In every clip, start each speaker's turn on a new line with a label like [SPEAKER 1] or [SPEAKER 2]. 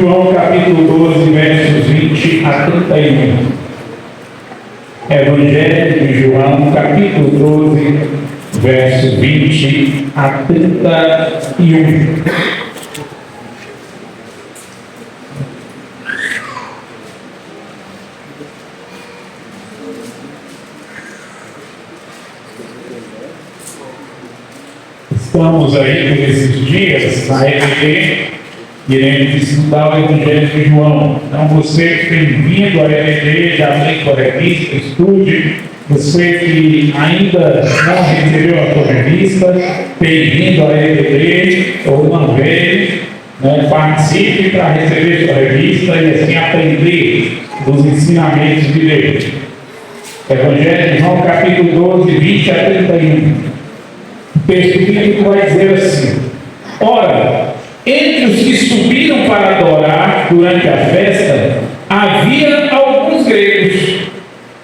[SPEAKER 1] João capítulo 12, versos 20 a 31. Evangelho de João capítulo 12, verso 20 a 31. Estamos aí por esses dias na EBD, iremos estudar o Evangelho de João. Então você que tem vindo à EBD, já vem com a revista, estude. Você que ainda não recebeu a sua revista, bem-vindo à EBD, ou não veio, participe para receber sua revista e assim aprender dos ensinamentos de Deus. Evangelho de João capítulo 12, 20 a 31. O texto bíblico vai dizer assim: ora, entre os que subiram para adorar durante a festa, havia alguns gregos.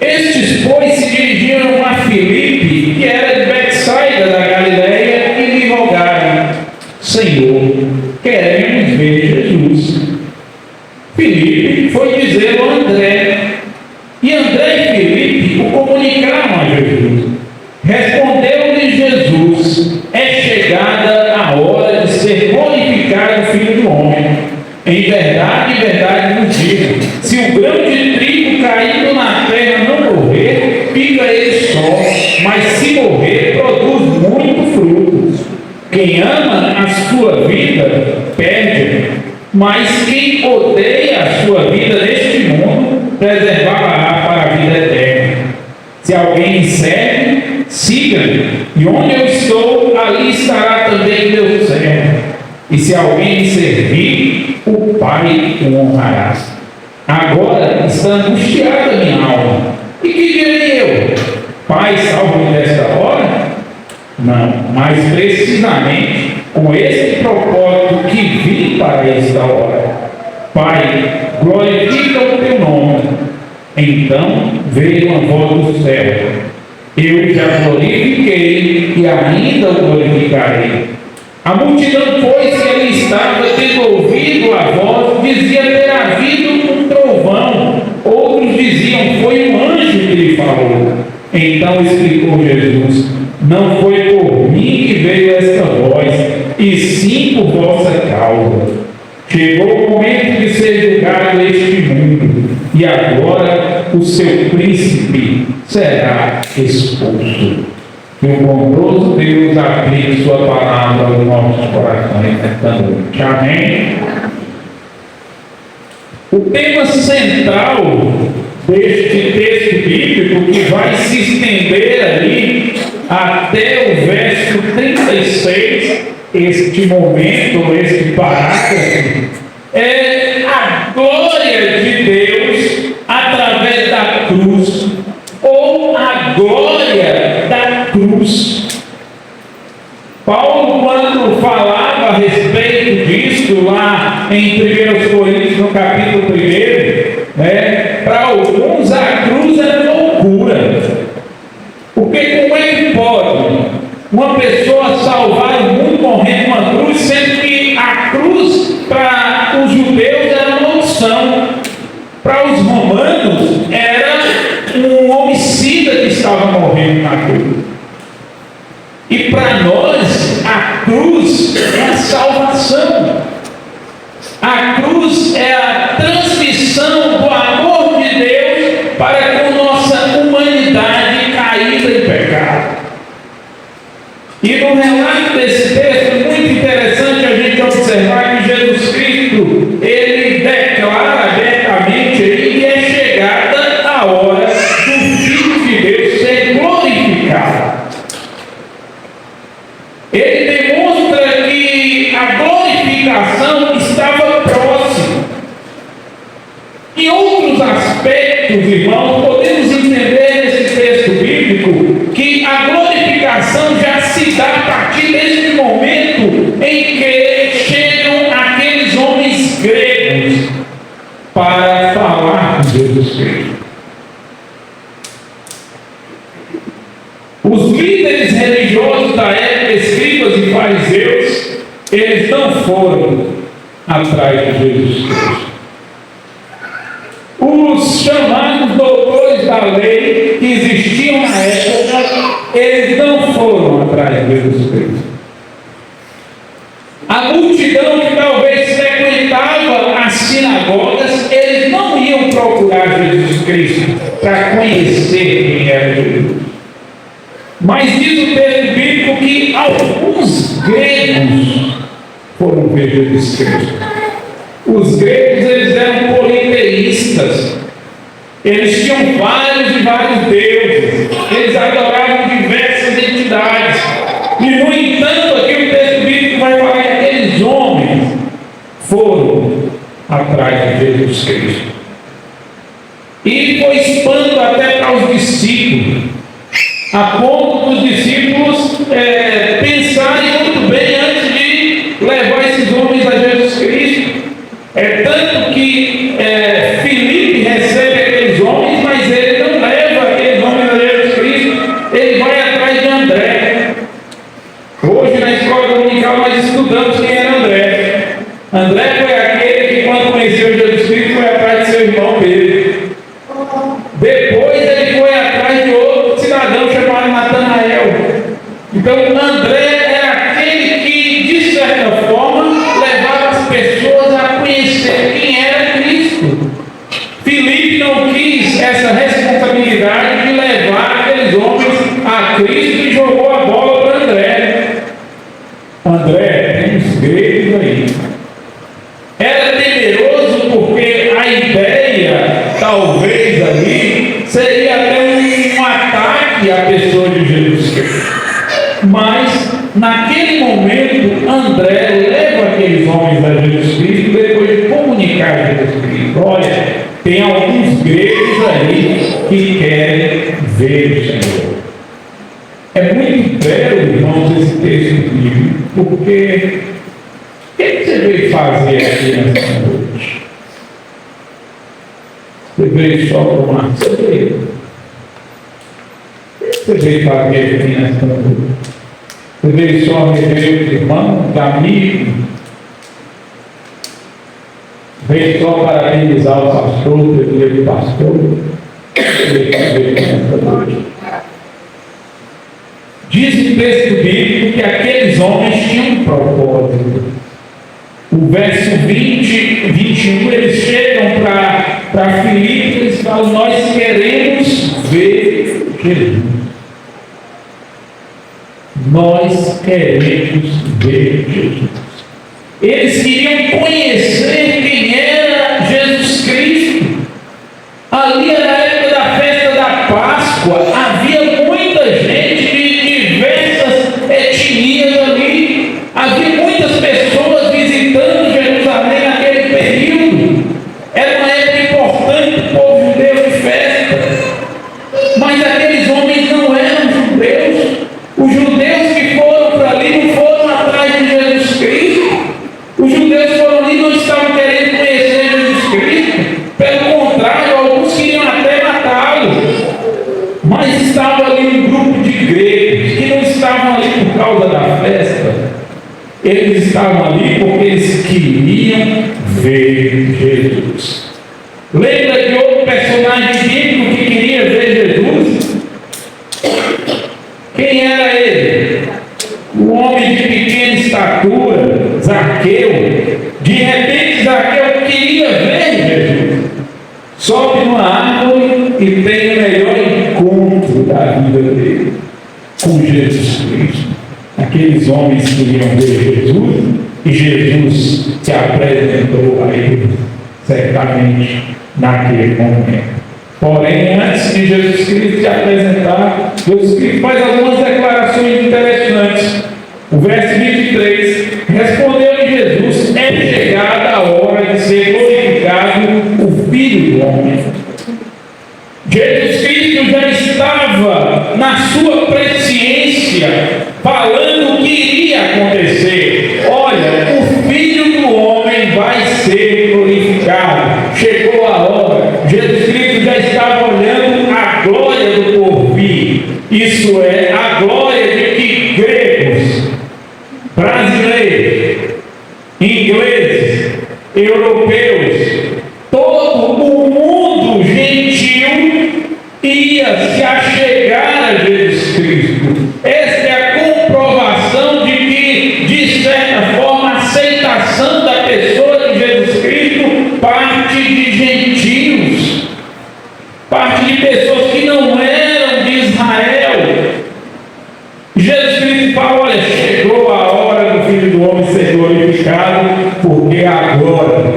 [SPEAKER 1] Estes, pois, se dirigiram a Filipe, que era de Betsaida da Galileia, e lhe rogaram: Senhor, queremos ver Jesus. Filipe foi dizê-lo a André, e André e Filipe o comunicaram a Jesus. Respondeu-lhe Jesus: é chegada a hora de ser glorificado o Filho do Homem. Em verdade vos digo, se o grão de trigo caído na terra não morrer, fica ele só, mas se morrer, produz muito frutos. Quem ama a sua vida, perde, mas quem odeia a sua vida neste mundo, preservá-la para a vida eterna. Se alguém me serve, siga-me, e onde eu estou, ali estará também meu servo. E se alguém me servir, o Pai o honrará. Agora está angustiada a minha alma. E que direi eu? Pai, salva-me desta hora? Não, mas precisamente com esse propósito que vim para esta hora. Pai, glorifica o teu nome. Então veio uma voz do céu: eu já glorifiquei e ainda o glorificarei. A multidão, pois, que ali estava, tendo ouvido a voz, dizia ter havido um trovão. Outros diziam: foi um anjo que lhe falou. Então explicou Jesus: não foi por mim que veio esta voz, e sim por vossa causa. Chegou o momento de ser julgado este mundo, e agora o seu príncipe será expulso. Que o bondoso Deus aplique sua palavra aos nossos corações nesta noite. Amém? O tema central deste texto bíblico, que vai se estender ali até o verso 36, este momento, este parágrafo, é a glória de Deus através da cruz, ou a glória da cruz. Paulo, quando falava a respeito disso lá em 1 Coríntios, no capítulo 1, para alguns a cruz é loucura. Porque como é que pode uma pessoa salvar o mundo morrendo numa cruz, sendo que a cruz para os judeus era uma opção, para os romanos era um homicida que estava morrendo na cruz. E para nós, a cruz é a salvação. A cruz é a transmissão do amor de Deus para com nossa humanidade caída em pecado. E no relato desse texto, é muito interessante a gente observar que Jesus Cristo, ele declara abertamente que é chegada a hora do Filho de Deus ser glorificado. Ele demonstra que a glorificação estava próxima. Em outros aspectos, irmãos, podemos entender nesse texto bíblico que a glorificação já se dá a partir deste momento em que chegam aqueles homens gregos para falar de Jesus Cristo. Os líderes religiosos da época, escribas e fariseus, eles não foram a atrás de Jesus Cristo. Os chamados doutores da lei que existiam na época, eles não foram atrás de Jesus Cristo. A multidão que talvez frequentava as sinagogas, eles não iam procurar Jesus Cristo para conhecer quem era Jesus. Mas diz o texto bíblico que alguns gregos foram ver Jesus Cristo. Os gregos, eles eram politeístas. Eles tinham vários e vários deuses. Eles adoravam diversas entidades. E, no entanto, aqui o texto bíblico vai falar que aqueles homens foram atrás de Jesus Cristo. E foi espanto até para os discípulos, a ponto dos discípulos pensarem muito bem antes de levar esses homens a Jesus Cristo. É tanto que Filipe recebe aqueles homens, mas ele não leva aqueles homens a Jesus Cristo, ele vai atrás de André. Hoje na escola dominical nós estudamos quem era André. André foi aquele que, quando conheceu Jesus Cristo, foi atrás de seu irmão Pedro. Depois ele foi atrás de outro cidadão chamado Natanael. Então André era aquele que, de certa forma, levava as pessoas a conhecer quem era Cristo. Filipe não quis essa responsabilidade de levar aqueles homens a Cristo e jogou a bola para André. André, tem uns gregos aí. Era temeroso porque a ideia, talvez ali, seria até um ataque à pessoa de Jesus Cristo. Mas, naquele momento, André leva aqueles homens a Jesus Cristo depois de comunicar a Jesus Cristo. Olha, tem alguns gregos aí que querem ver o Senhor. É muito belo, irmãos, esse texto bíblico, porque o que você veio fazer aqui nessa noite? Você veio só tomar cerveja? O que você veio fazer aqui nessa noite? Você veio só rever os irmãos, amigos? Veio só parabenizar o pastor, o pastor? O que você veio fazer aqui nessa noite? Diz o texto bíblico que aqueles homens tinham um propósito. O verso 20, 21, eles chegam para Filipe e eles falam: nós queremos ver Jesus. Nós queremos ver Jesus. Eles queriam conhecer quem era Jesus Cristo. Ali era a época da festa da Páscoa. Havia muita gente de diversas etnias ali. Havia muitas pessoas visitando Jerusalém naquele período. Era uma época importante para o povo judeu de festa. Mas aqueles homens não eram judeus. Os judeus que foram para ali não foram atrás de Jesus Cristo. Os judeus foram ali e não estavam querendo conhecer Jesus Cristo. Pelo contrário, alguns queriam até matá-lo. Mas estava ali um grupo de gregos que não estavam ali por causa da festa. Eles estavam ali porque eles queriam ver Jesus. Lembra de outro personagem bíblico que queria ver Jesus? Quem era ele? Um homem de pequena estatura, Zaqueu. De repente, Zaqueu queria ver Jesus. Sobe numa árvore e tem o melhor encontro da vida dele com Jesus Cristo. Aqueles homens queriam ver Jesus e Jesus se apresentou a eles, certamente, naquele momento. Porém, antes de Jesus Cristo se apresentar, Jesus Cristo faz algumas declarações interessantes. O verso 23, respondeu-lhe Jesus: é chegada a hora de ser glorificado o Filho do Homem. Jesus Cristo já estava na sua presciência, falando o que iria acontecer. Olha, o Filho do Homem vai ser glorificado. Chegou a hora. Jesus Cristo já estava olhando a glória do porvir. Isso é, a glória de que gregos, brasileiros, ingleses, de gentios, parte de pessoas que não eram de Israel. Jesus Cristo fala: olha, chegou a hora do Filho do Homem ser glorificado, porque agora,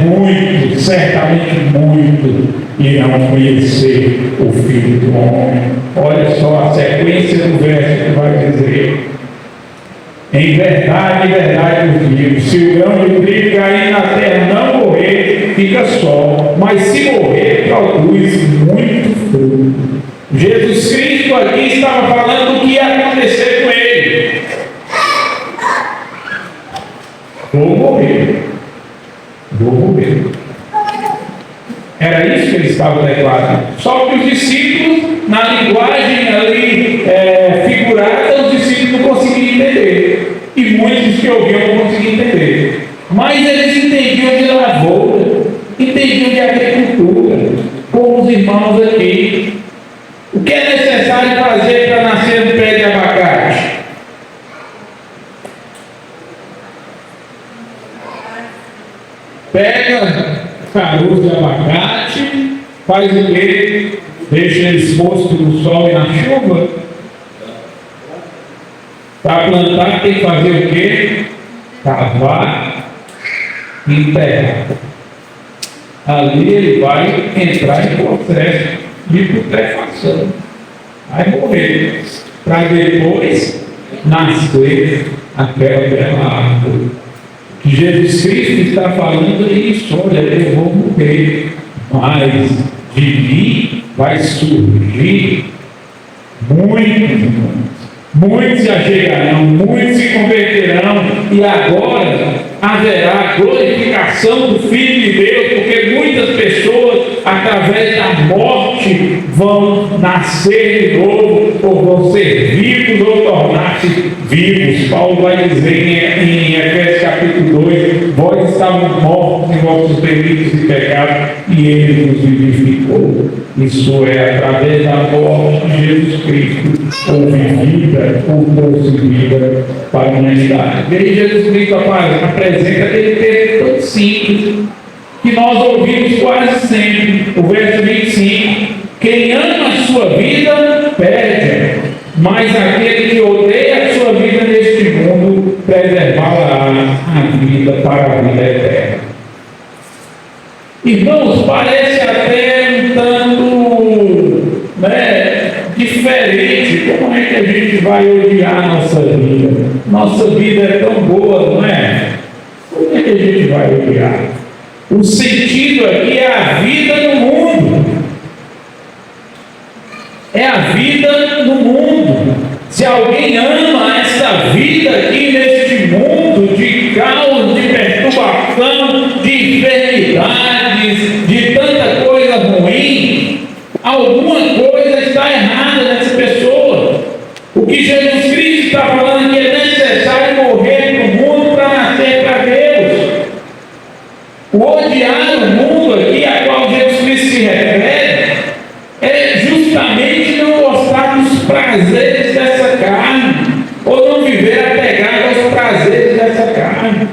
[SPEAKER 1] muitos, certamente muitos, irão conhecer o Filho do Homem. Olha só a sequência do verso que vai dizer: em verdade, vos digo, se o grão de trigo cair na terra não morrer, fica só, mas se morrer, produz muito fruto. Jesus Cristo aqui estava falando do que ia acontecer com ele. Vou morrer. Era isso que ele estava declarando. Só que os discípulos, na linguagem ali figurada, os discípulos não conseguiam entender. E muitos que ouviam não conseguiam entender. Mas eles entendiam de lavoura, entendiam de agricultura, como os irmãos aqui. O que é necessário fazer para nascer um pé de abacate? Pega caroço de abacate, faz o quê? Deixa ele exposto no sol e na chuva. Para plantar tem que fazer o quê? Cavar e enterrar. Ali ele vai entrar em processo de putrefação. Vai morrer. Para depois nascer aquela bela árvore. Jesus Cristo está falando isso: olha, eu vou morrer, mas de mim vai surgir muitos se achegarão, muitos se converterão, e agora haverá glorificação do Filho de Deus, porque muitas pessoas, através da morte, vão nascer de novo, ou vão ser vivos, ou tornar-se vivos. Paulo vai dizer em Efésios capítulo 2: vós estavas mortos em vossos delitos e pecados, e ele nos vivificou. Isso é, através da morte de Jesus Cristo, houve vida, houve vida para a humanidade. E aí Jesus Cristo apresenta aquele texto tão simples, que nós ouvimos quase sempre, o verso 25: quem ama a sua vida, perde, mas aquele que odeia a sua vida neste mundo, preservará a vida para a vida eterna. Irmãos, parece até um tanto diferente. Como é que a gente vai odiar a nossa vida? Nossa vida é tão boa, não é? Como é que a gente vai odiar? O sentido aqui é a vida no mundo. É a vida no mundo. Se alguém ama essa vida aqui neste mundo de caos, de perturbação, de enfermidades, de tanta coisa ruim, alguma coisa está errada nessa pessoa. O que Jesus Cristo está falando é que é necessário morrer no mundo para nascer para Deus. O odiar o mundo aqui, a qual Jesus Cristo se refere, é justamente não gostar dos prazeres dessa carne, ou não viver apegado aos prazeres dessa carne.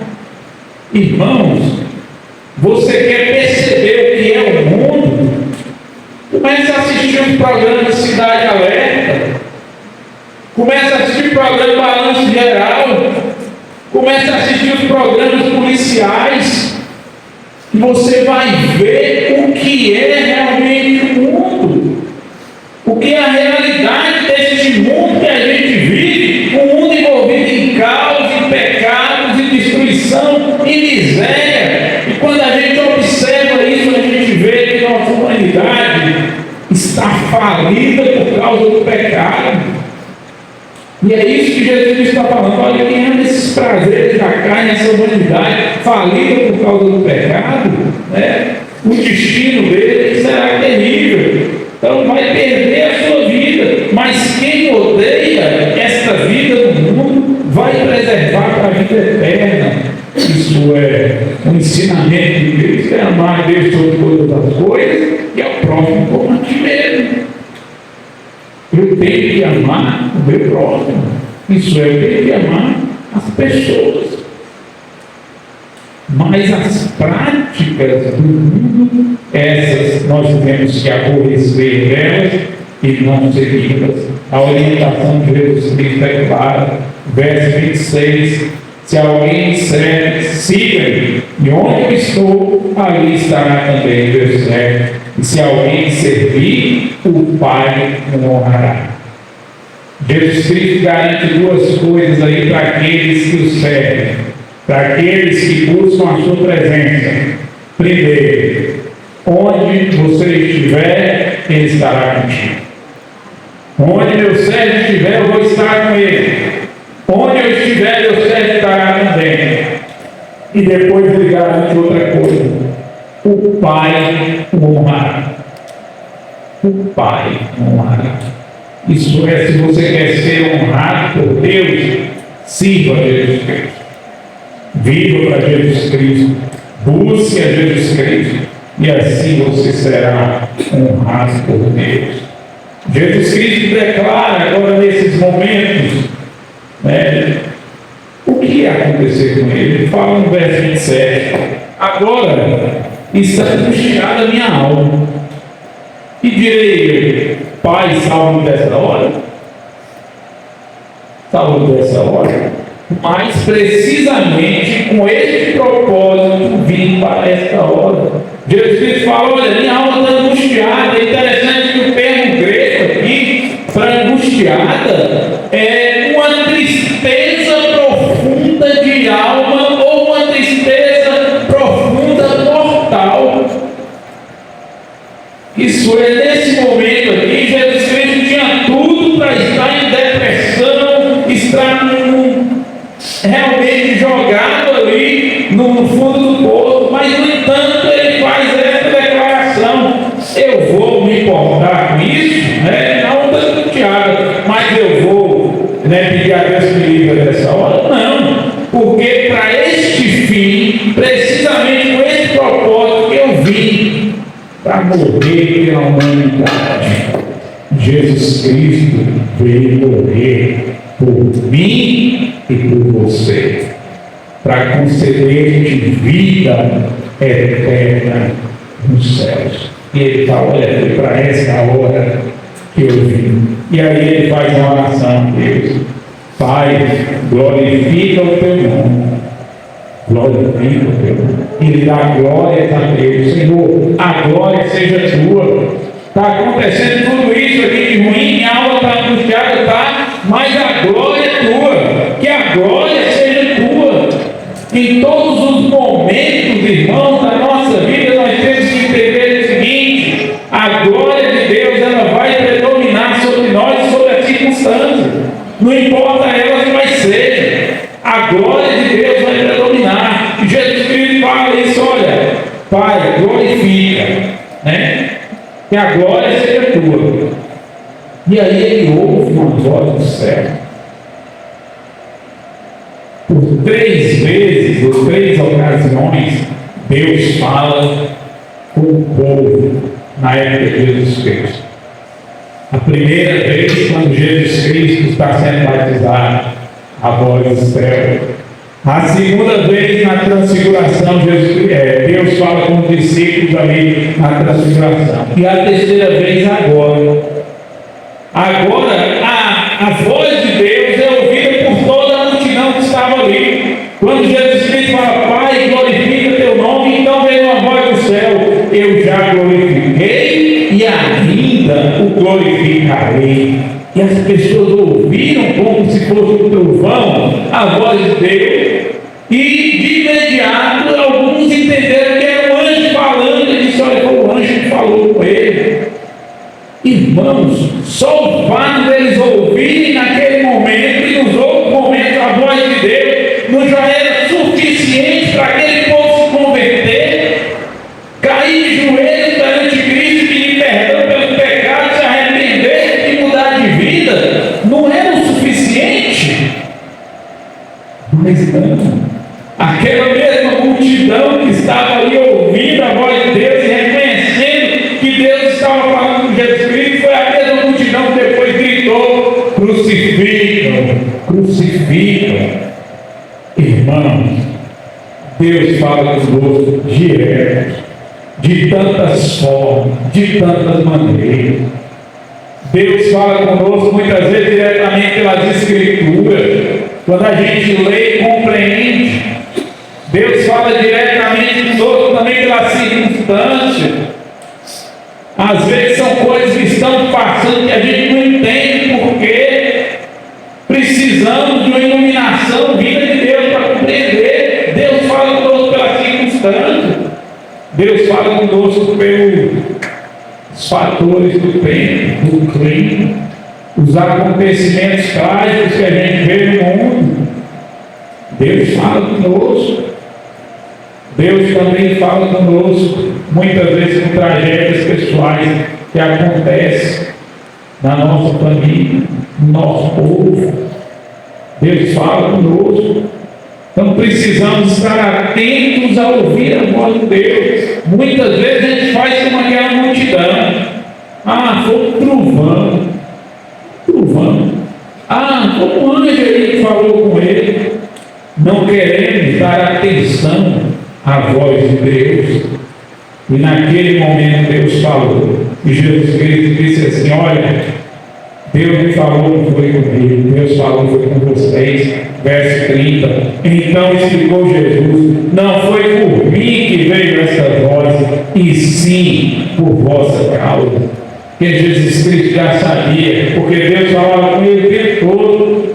[SPEAKER 1] Irmãos, você quer perceber o que é o mundo? Comece a assistir os programas de Cidade Alerta, comece a assistir o programa Balanço Geral, comece a assistir os programas policiais, e você vai ver o que é realmente o mundo, o que é a realidade deste mundo que a gente vive, um mundo envolvido em caos, em pecados, em destruição, em miséria. E quando a gente observa isso, a gente vê que nossa humanidade está falida por causa do pecado. E é isso que Jesus está falando: olha, quem ama esses prazeres da carne, essa humanidade falida por causa do pecado, o destino dele será terrível. Então vai perder a sua vida. Mas quem odeia esta vida no mundo vai preservar para a vida eterna. Isso é um ensinamento de Cristo: é amar a Deus sobre todas as coisas e ao próximo como a ti mesmo. Eu tenho que amar o meu próximo. Isso é, eu tenho que amar as pessoas. Mas as práticas do mundo, essas nós temos que aborrecer delas e não segui-las. A orientação de Jesus Cristo é clara. Verso 26: se alguém disser, siga-me, e onde eu estou, ali estará também. Verso 7: e se alguém servir, o Pai o honrará. Jesus Cristo garante duas coisas aí para aqueles que o servem, para aqueles que buscam a sua presença. Primeiro, onde você estiver, Ele estará contigo. Onde meu servo estiver, eu vou estar com ele. Onde eu estiver, meu servo estará também. E depois ele garante outra coisa: o Pai o honrará. O Pai o honrará. Isso é, se você quer ser honrado por Deus, sirva a Jesus Cristo. Viva para Jesus Cristo. Busque a Jesus Cristo. E assim você será honrado por Deus. Jesus Cristo declara agora nesses momentos, o que ia acontecer com ele. Ele fala no verso 27: agora está angustiada a minha alma, e direi: Pai, salve-me dessa hora. Salve-me dessa hora. Mas precisamente com este propósito vim para esta hora. Jesus Cristo fala: olha, minha alma está angustiada. É interessante que o termo grego aqui para angustiada é uma tristeza profunda de alma ou uma tristeza profunda mortal. Isso é, nesse momento aqui, Jesus Cristo tinha tudo para estar em depressão, estar realmente jogado ali no fundo do poço, mas no entanto ele faz essa declaração: eu vou me importar com isso, não tanto Tiago, mas eu vou pedir a Deus que me livre dessa hora. Não, porque para este fim, precisamente com esse propósito que eu vim, para morrer pela humanidade. Jesus Cristo veio morrer por mim e por você, para conceder-te vida eterna nos céus. E ele fala: olha, foi para essa hora que eu vim. E aí ele faz uma oração a Deus: Pai, glorifica o teu nome. Glorifica o teu nome. Ele dá glórias a Deus. Senhor, a glória seja tua. Está acontecendo tudo isso aqui de ruim, minha alma está angustiada, tá? Mas a glória é tua. Que a glória seja tua. Em todos os momentos, irmãos, da nossa vida, nós temos que entender o seguinte: a glória de Deus, ela vai predominar sobre nós e sobre as circunstâncias. Não importa elas quais sejam, a glória de Deus vai predominar. E Jesus Cristo fala isso: olha, Pai, glorifica, que a glória seja tua. E aí ele ouve uma voz do céu. Por 3 vezes, ou 3 ocasiões, Deus fala com o povo na época de Jesus Cristo. A primeira vez, quando Jesus Cristo está sendo batizado, a voz do céu. A segunda vez, na transfiguração, Deus fala com os discípulos ali na transfiguração. E a terceira vez agora. Agora, a voz de Deus é ouvida por toda a multidão que estava ali. Quando Jesus Cristo fala: Pai, glorifica teu nome, então veio uma voz do céu: eu já glorifiquei e ainda o glorificarei. E as pessoas ouviram como se fosse um trovão a voz de Deus, e de imediato alguns entenderam que era um anjo falando. Ele disse: olha, foi o anjo que falou com ele. Irmãos, só o fato deles ouvirem naquele momento e nos outros momentos a voz de Deus não já era suficiente para aquele povo se converter, cair de joelhos perante Cristo, pedir perdão pelos pecados, se arrepender e mudar de vida. Não era o suficiente. Mas não, aquela mesma multidão que estava ali ouvindo a voz de Deus e reconhecendo que Deus estava falando com Jesus Cristo, foi a mesma multidão que depois gritou: crucificam, crucificam. Irmãos, Deus fala fala conosco direto, de tantas formas, de tantas maneiras. Deus fala conosco muitas vezes diretamente pelas Escrituras. Quando a gente lê e compreende, Deus fala diretamente conosco também pelas circunstâncias. Às vezes são coisas que estão passando que a gente não entende porque precisamos de uma iluminação vinda de Deus para compreender. Deus fala conosco pelas circunstâncias. Deus fala conosco pelos fatores do tempo, do clima, os acontecimentos trágicos que a gente vê no mundo. Deus fala conosco. Deus também fala conosco, muitas vezes com tragédias pessoais que acontecem na nossa família, no nosso povo. Deus fala conosco. Então precisamos estar atentos a ouvir a voz de Deus. Muitas vezes a gente faz como aquela multidão. Foi um trovão. Foi um anjo aí que falou com ele. Não queremos dar atenção à voz de Deus. E naquele momento Deus falou. E Jesus Cristo disse assim: olha, Deus me falou, não foi comigo. Deus falou, foi com vocês. Verso 30. Então explicou Jesus: não foi por mim que veio essa voz, e sim por vossa causa. Porque Jesus Cristo já sabia, porque Deus falava com ele o tempo todo.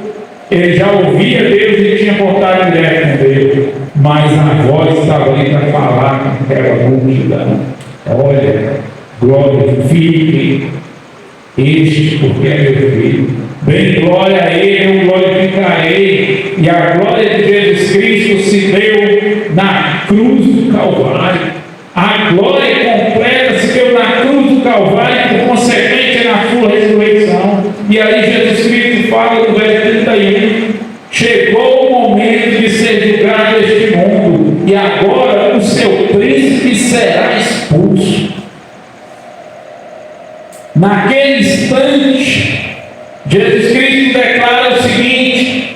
[SPEAKER 1] Ele já ouvia Deus e tinha contato direto com Deus. Mas a voz estava ali para falar com aquela multidão: olha, glorifiquem este, porque é meu filho. Bem, glória a ele, eu glorificarei. E a glória de Jesus Cristo se deu na cruz do Calvário. A glória completa se deu na cruz do Calvário, por consequente na sua ressurreição. E aí Jesus Cristo fala no verso 31: chegou o momento de ser julgado este mundo, e agora o seu príncipe será expulso. Naquele instante, Jesus Cristo declara o seguinte: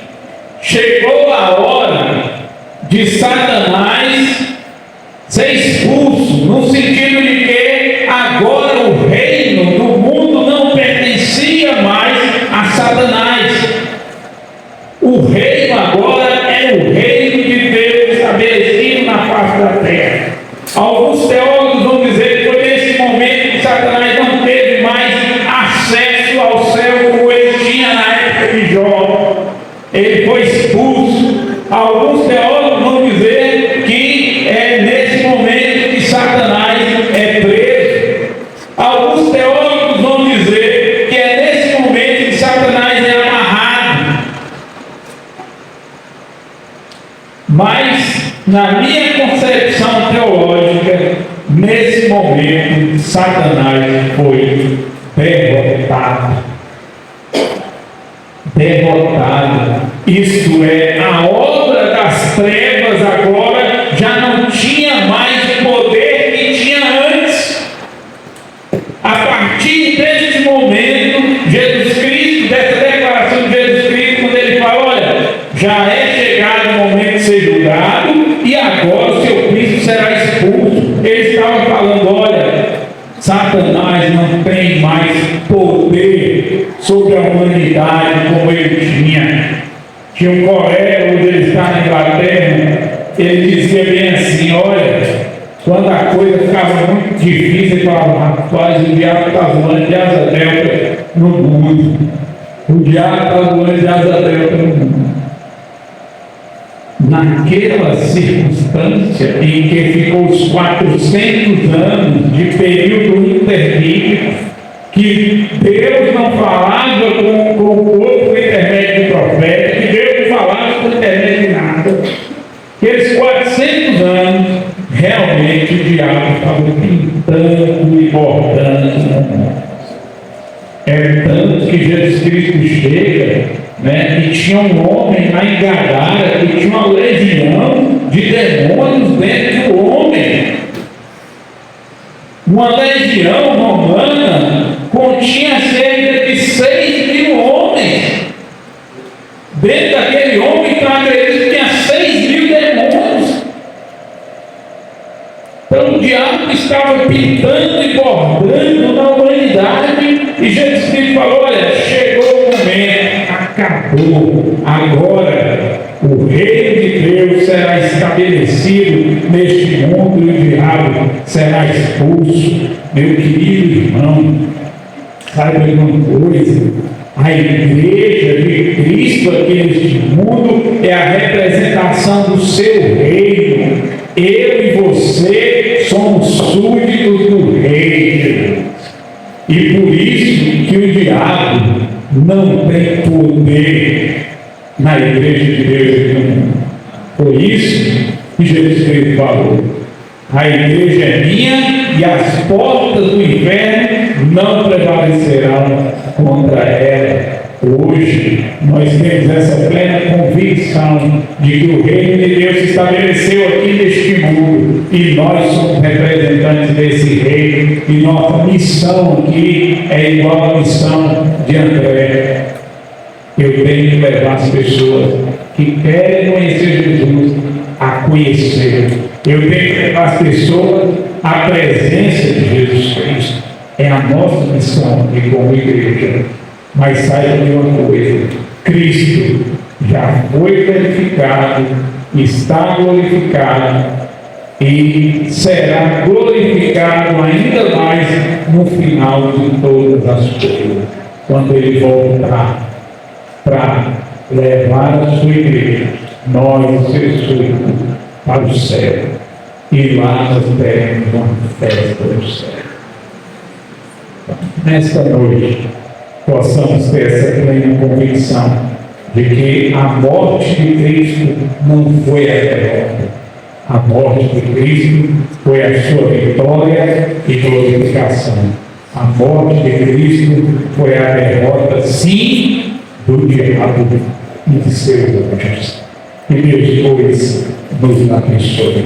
[SPEAKER 1] chegou a hora de Satanás ser expulso, no sentido de que agora o reino do mundo não pertencia mais a Satanás. O reino agora é o reino de Deus estabelecido na face da terra. Alguns teólogos vão dizer que foi nesse momento que Satanás não teve mais acesso ao céu como ele tinha na época de Jó. Ele foi expulso. Alguns teólogos vão dizer que é nesse momento que Satanás é preso. Alguns teólogos vão dizer que é nesse momento que Satanás é amarrado. Mas, na minha concepção teológica, nesse momento, Satanás foi derrotado. Isto é, a obra das trevas agora já não tinha mais o poder que tinha antes. A partir deste momento, Jesus Cristo, dessa declaração de Jesus Cristo, quando ele fala: olha, já é chegado o momento de ser julgado, e agora o seu príncipe será expulso. Ele estava falando: olha, Satanás não tem mais poder sobre a humanidade como ele tinha. Tinha um colega, onde ele está na Inglaterra, ele dizia bem assim: olha, quando a coisa ficava muito difícil, ele falava: rapaz, o diabo está voando de asa delta no mundo. O diabo está voando de asa delta no mundo. Naquela circunstância em que ficou os 400 anos de período interbíblico, que Deus não falava com o povo por intermédio do profeta, que Deus não falava por intermédio de nada. Aqueles 400 anos, realmente o diabo estava pintando e bordando. É tanto que Jesus Cristo chega, e tinha um homem lá em Gadara que tinha uma legião de demônios dentro do homem. Uma legião romana continha cerca de 6.000 homens. Dentro daquele homem, então, acredito que tinha 6.000 demônios. diabo estava pintando e bordando na humanidade, e Jesus Cristo falou: olha, chegou o momento, acabou, agora o reino de Deus será estabelecido neste mundo e o diabo será expulso. Meu querido irmão, saiba uma coisa: a igreja de Cristo aqui neste mundo é a representação do seu reino. Eu e você somos súditos do reino. E por isso que o diabo não tem poder na igreja de Deus aqui no mundo. Por isso que Jesus Cristo falou: a igreja é minha e as portas do inferno não prevalecerão contra ela. Hoje nós temos essa plena convicção de que o reino de Deus se estabeleceu aqui neste mundo e nós somos representantes desse reino, e nossa missão aqui é igual à missão de André. Eu tenho que levar as pessoas que querem conhecer Jesus a conhecer. Eu tenho que levar as pessoas à presença de Jesus Cristo. É a nossa missão aqui como igreja. Mas saiba de uma coisa: Cristo já foi glorificado, está glorificado e será glorificado ainda mais no final de todas as coisas, quando Ele voltar para levar a sua igreja, nós, Jesus, para o céu. E lá nós teremos uma festa do céu. Nesta noite, possamos ter essa plena convicção de que a morte de Cristo não foi a derrota. A morte de Cristo foi a sua vitória e glorificação. A morte de Cristo foi a derrota, sim, do diabo e de seus anjos. Que Deus, pois, nos abençoe.